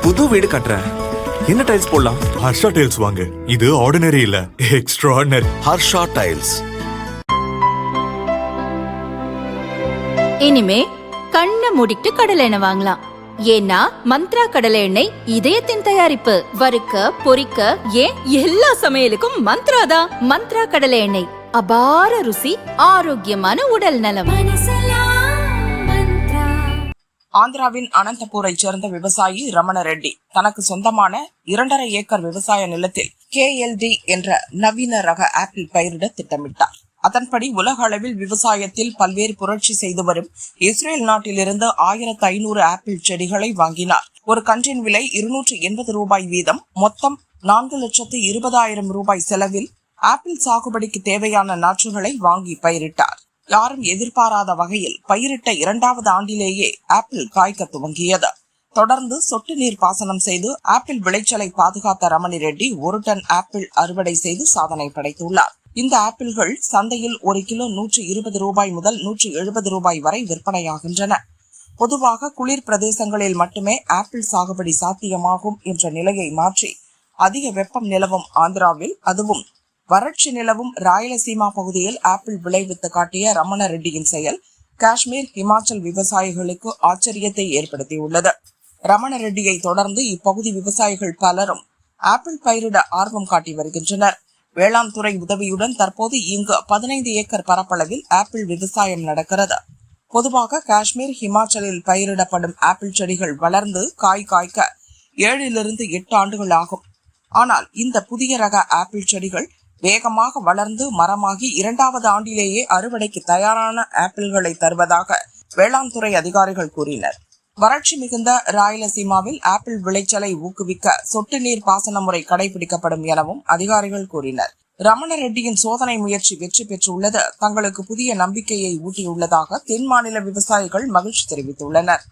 புது வீடு கட்டுறேன். என்ன டைல்ஸ் போடலாம்? ஹர்ஷா டைல்ஸ் வாங்க. இது ஆர்டினரி இல்ல, எக்ஸ்ட்ராஆர்டினரி. ஹர்ஷா டைல்ஸ். இனிமே கண்ணை மூடிட்டு கடலை எண்ணெய் வாங்கலாம். ஏன்னா மந்த்ரா கடலை எண்ணெய் இதயத்தின் தயாரிப்பு. வறுக்க பொரிக்க ஏன் எல்லா சமையலுக்கும் மந்த்ரா தான். மந்த்ரா கடலை எண்ணெய், அபார ருசி, ஆரோக்கியமான உடல் நலம். ஆந்திராவின் அனந்தபூரை சேர்ந்த விவசாயி ரமண ரெட்டி தனக்கு சொந்தமான 2.5 ஏக்கர் விவசாய நிலத்தில் KLD என்ற நவீன ரக ஆப்பிள் பயிரிட திட்டமிட்டார். அதன்படி உலக அளவில் விவசாயத்தில் பல்வேறு புரட்சி செய்து வரும் இஸ்ரேல் நாட்டிலிருந்து 1500 ஆப்பிள் செடிகளை வாங்கினார். ஒரு கன்றின் விலை 280 ரூபாய் வீதம், மொத்தம் 4,20,000 ரூபாய் செலவில் ஆப்பிள் சாகுபடிக்கு தேவையான நாற்றுகளை வாங்கி பயிரிட்டார். யாரும் எதிர்பாராத வகையில் பயிரிட்ட 2வது ஆண்டிலேயே ஆப்பிள் காய்க்க துவங்கியது. தொடர்ந்து சொட்டு நீர் பாசனம் செய்து ஆப்பிள் விளைச்சலை பாதுகாத்த ரமணி ரெட்டி 1 டன் ஆப்பிள் அறுவடை செய்து சாதனை படைத்துள்ளார். இந்த ஆப்பிள்கள் சந்தையில் 1 கிலோ 120 ரூபாய் முதல் 170 ரூபாய் வரை விற்பனையாகின்றன. பொதுவாக குளிர் பிரதேசங்களில் மட்டுமே ஆப்பிள் சாகுபடி சாத்தியமாகும் என்ற நிலையை மாற்றி அதிக வெப்பம் நிலவும் ஆந்திராவில், அதுவும் வறட்சி நிலவும் ராயலசீமா பகுதியில் ஆப்பிள் விளைவித்து காட்டிய ரமண ரெட்டியின் செயல் காஷ்மீர், ஹிமாச்சல் விவசாயிகளுக்கு ஆச்சரியத்தை ஏற்படுத்தியுள்ளது. ரமண ரெட்டியை தொடர்ந்து இப்பகுதி விவசாயிகள் பலரும் ஆப்பிள் பயிரிட ஆர்வம் காட்டி வருகின்றனர். வேளாண் துறை உதவியுடன் தற்போது இங்கு 15 ஏக்கர் பரப்பளவில் ஆப்பிள் விவசாயம் நடக்கிறது. பொதுவாக காஷ்மீர், ஹிமாச்சலில் பயிரிடப்படும் ஆப்பிள் செடிகள் வளர்ந்து காய் காய்க்க 7 to 8 ஆண்டுகள் ஆகும். ஆனால் இந்த புதிய ரக ஆப்பிள் செடிகள் வேகமாக வளர்ந்து மரமாகி 2வது ஆண்டிலேயே அறுவடைக்கு தயாரான ஆப்பிள்களை தருவதாக வேளாண் துறை அதிகாரிகள் கூறினர். வறட்சி மிகுந்த ராயலசீமாவில் ஆப்பிள் விளைச்சலை ஊக்குவிக்க சொட்டு நீர் பாசன முறை கடைபிடிக்கப்படும் எனவும் அதிகாரிகள் கூறினர். ரமண ரெட்டியின் சோதனை முயற்சி வெற்றி பெற்றுள்ளது தங்களுக்கு புதிய நம்பிக்கையை ஊட்டியுள்ளதாக தென் மாநில விவசாயிகள் மகிழ்ச்சி தெரிவித்துள்ளனர்.